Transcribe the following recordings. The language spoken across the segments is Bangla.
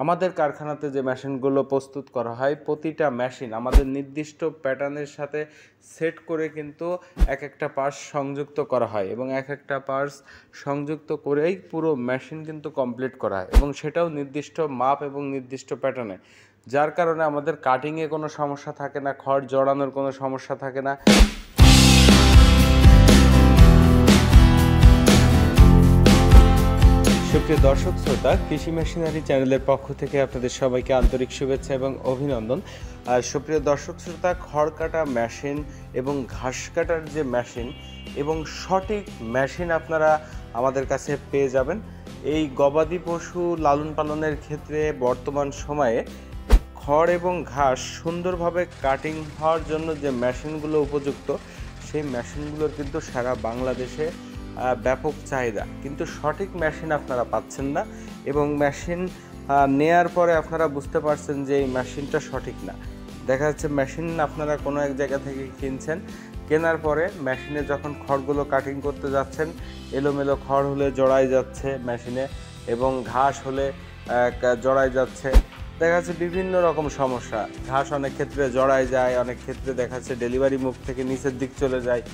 আমাদের কারখানাতে যে মেশিনগুলো প্রস্তুত করা হয় প্রতিটা মেশিন আমাদের নির্দিষ্ট প্যাটার্নের সাথে সেট করে কিন্তু এক একটা পার্টস সংযুক্ত করা হয় এবং এক একটা পার্টস সংযুক্ত করেই পুরো মেশিন কিন্তু কমপ্লিট করা হয় এবং সেটাও নির্দিষ্ট মাপ এবং নির্দিষ্ট প্যাটার্নে, যার কারণে আমাদের কাটিংয়ে কোনো সমস্যা থাকে না, খড় জড়ানোর কোনো সমস্যা থাকে না। সুপ্রিয় দর্শক শ্রোতা, কৃষি মেশিনারি চ্যানেলের পক্ষ থেকে আপনাদের সবাইকে আন্তরিক শুভেচ্ছা এবং অভিনন্দন। আর সুপ্রিয় দর্শক শ্রোতা, খড় কাটা মেশিন এবং ঘাস কাটার যে মেশিন এবং সঠিক মেশিন আপনারা আমাদের কাছে পেয়ে যাবেন। এই গবাদি পশু লালন পালনের ক্ষেত্রে বর্তমান সময়ে খড় এবং ঘাস সুন্দরভাবে কাটিং হওয়ার জন্য যে মেশিনগুলো উপযুক্ত, সেই মেশিনগুলোর কিন্তু সারা বাংলাদেশে ব্যাপক চাহিদা, কিন্তু সঠিক মেশিন আপনারা পাচ্ছেন না এবং মেশিন নেয়ার পরে আপনারা বুঝতে পারছেন যে এই মেশিনটা সঠিক না। দেখা যাচ্ছে মেশিন আপনারা কোনো এক জায়গা থেকে কিনছেন, কেনার পরে মেশিনে যখন খড়গুলো কাটিং করতে যাচ্ছেন এলোমেলো খড় হলে জড়াই যাচ্ছে মেশিনে এবং ঘাস হলে জড়াই যাচ্ছে। দেখা যাচ্ছে বিভিন্ন রকম সমস্যা, ঘাস অনেক ক্ষেত্রে জড়াই যায়, অনেক ক্ষেত্রে দেখা যাচ্ছে ডেলিভারি মুখ থেকে নিচের দিক চলে যায়,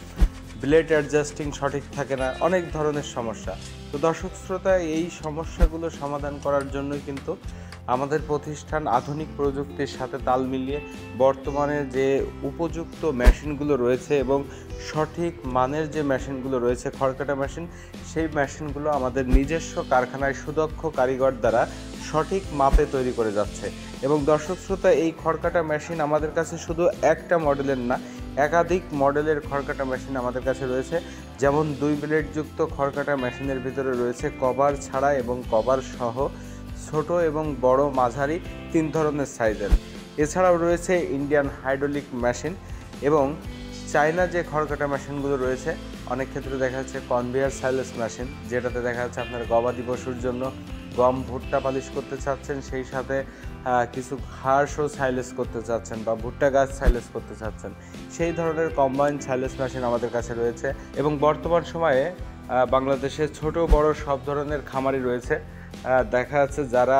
ব্লেড অ্যাডজাস্টিং সঠিক থাকে না, অনেক ধরনের সমস্যা। তো দর্শক শ্রোতা, এই সমস্যাগুলো সমাধান করার জন্যই কিন্তু আমাদের প্রতিষ্ঠান আধুনিক প্রযুক্তির সাথে তাল মিলিয়ে বর্তমানে যে উপযুক্ত মেশিনগুলো রয়েছে এবং সঠিক মানের যে মেশিনগুলো রয়েছে খড় কাটা মেশিন, সেই মেশিনগুলো আমাদের নিজস্ব কারখানায় সুদক্ষ কারিগর দ্বারা সঠিক মাপে তৈরি করে যাচ্ছে। এবং দর্শক শ্রোতা, এই খড় কাটা মেশিন আমাদের কাছে শুধু একটা মডেলের না, একাধিক মডেলের খড় কাটা মেশিন আমাদের কাছে রয়েছে। যেমন 2 ব্লেডযুক্ত খড় কাটা মেশিনের ভিতরে রয়েছে কভার ছাড়া এবং কভার সহ ছোট এবং বড় মাঝারি 3 ধরনের সাইজের। এছাড়াও রয়েছে ইন্ডিয়ান হাইড্রোলিক মেশিন এবং চায়না যে খড় কাটা মেশিনগুলো রয়েছে, অনেক ক্ষেত্রে দেখা যাচ্ছে কনভেয়ার সাইলেস মেশিন, যেটাতে দেখা যাচ্ছে আপনার গবাদি পশুর জন্য গম ভুট্টা পালিশ করতে চাচ্ছেন, সেই সাথে কিছু ঘাসও সাইলেস করতে চাচ্ছেন বা ভুট্টা গাছ সাইলেস করতে চাচ্ছেন, সেই ধরনের কম্বাইন সাইলেস মেশিন আমাদের কাছে রয়েছে। এবং বর্তমান সময়ে বাংলাদেশে ছোট বড় সব ধরনের খামারি রয়েছে। দেখা যাচ্ছে যারা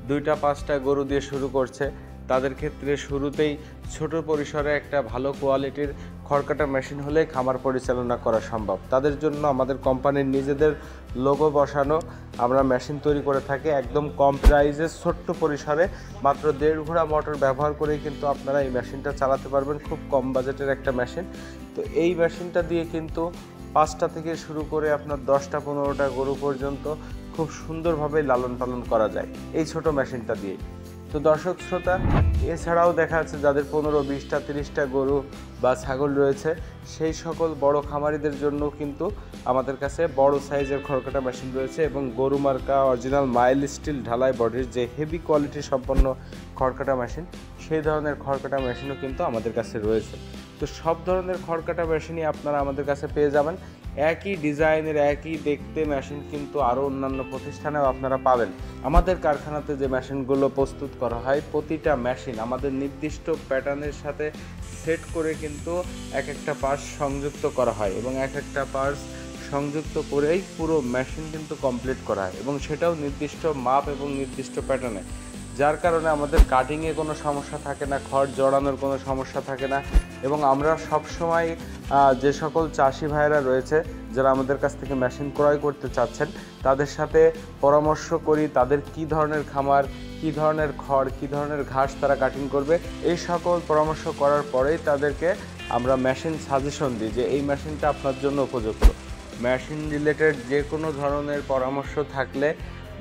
2-5টা গরু দিয়ে শুরু করছে, তাদের ক্ষেত্রে শুরুতেই ছোট পরিসরে একটা ভালো কোয়ালিটির খড় কাটা মেশিন হলে খামার পরিচালনা করা সম্ভব। তাদের জন্য আমাদের কোম্পানির নিজেদের লোগো বসানো আমরা মেশিন তৈরি করে থাকি একদম কম প্রাইসে, ছোট্ট পরিসরে মাত্র 1.5 ঘোড়া মোটর ব্যবহার করেই কিন্তু আপনারা এই মেশিনটা চালাতে পারবেন, খুব কম বাজেটের একটা মেশিন। তো এই মেশিনটা দিয়ে কিন্তু 5টা থেকে শুরু করে আপনার 10টা-15টা গরু পর্যন্ত খুব সুন্দরভাবে লালন পালন করা যায় এই ছোট মেশিনটা দিয়ে। তো দর্শক শ্রোতা, এছাড়াও দেখা যাচ্ছে যাদের 15, 20টা, 30টা গরু বা ছাগল রয়েছে, সেই সকল বড় খামারিদের জন্য কিন্তু আমাদের কাছে বড় সাইজের খড় কাটা মেশিন রয়েছে এবং গরু মার্কা অরিজিনাল মাইল স্টিল ঢালাই বডির যে হেভি কোয়ালিটি সম্পন্ন খড় কাটা মেশিন, সেই ধরনের খড় কাটা মেশিনও কিন্তু আমাদের কাছে রয়েছে। তো সব ধরনের খড় কাটা মেশিনই আপনারা আমাদের কাছে পেয়ে যাবেন। একই ডিজাইনের একই দেখতে মেশিন কিন্তু আরও অন্যান্য প্রতিষ্ঠানেও আপনারা পাবেন। আমাদের কারখানাতে যে মেশিনগুলো প্রস্তুত করা হয় প্রতিটা মেশিন আমাদের নির্দিষ্ট প্যাটার্নের সাথে সেট করে কিন্তু এক একটা পার্টস সংযুক্ত করা হয় এবং এক একটা পার্টস সংযুক্ত করেই পুরো মেশিন কিন্তু কমপ্লিট করা হয় এবং সেটাও নির্দিষ্ট মাপ এবং নির্দিষ্ট প্যাটার্নে, যার কারণে আমাদের কাটিংয়ে কোনো সমস্যা থাকে না, খড় জড়ানোর কোনো সমস্যা থাকে না। এবং আমরা সবসময় যে সকল চাষি ভাইয়েরা রয়েছে যারা আমাদের কাছ থেকে মেশিন ক্রয় করতে চাচ্ছেন, তাদের সাথে পরামর্শ করি তাদের কী ধরনের খামার, কী ধরনের খড়, কী ধরনের ঘাস তারা কাটিং করবে, এই সকল পরামর্শ করার পরেই তাদেরকে আমরা মেশিন সাজেশন দিই যে এই মেশিনটা আপনার জন্য উপযুক্ত। মেশিন রিলেটেড যে কোনো ধরনের পরামর্শ থাকলে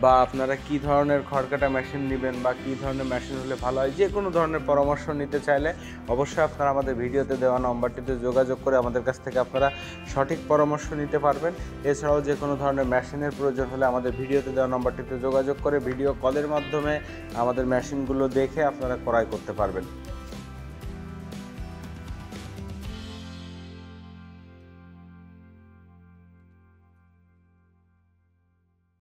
বা আপনারা কী ধরনের খড় কাটা মেশিন নেবেন বা কী ধরনের মেশিন হলে ভালো হয়, যে কোনো ধরনের পরামর্শ নিতে চাইলে অবশ্যই আপনারা আমাদের ভিডিওতে দেওয়া নম্বরটিতে যোগাযোগ করে আমাদের কাছ থেকে আপনারা সঠিক পরামর্শ নিতে পারবেন। এছাড়াও যে কোনো ধরনের মেশিনের প্রয়োজন হলে আমাদের ভিডিওতে দেওয়া নম্বরটিতে যোগাযোগ করে ভিডিও কলের মাধ্যমে আমাদের মেশিনগুলো দেখে আপনারা ক্রয় করতে পারবেন।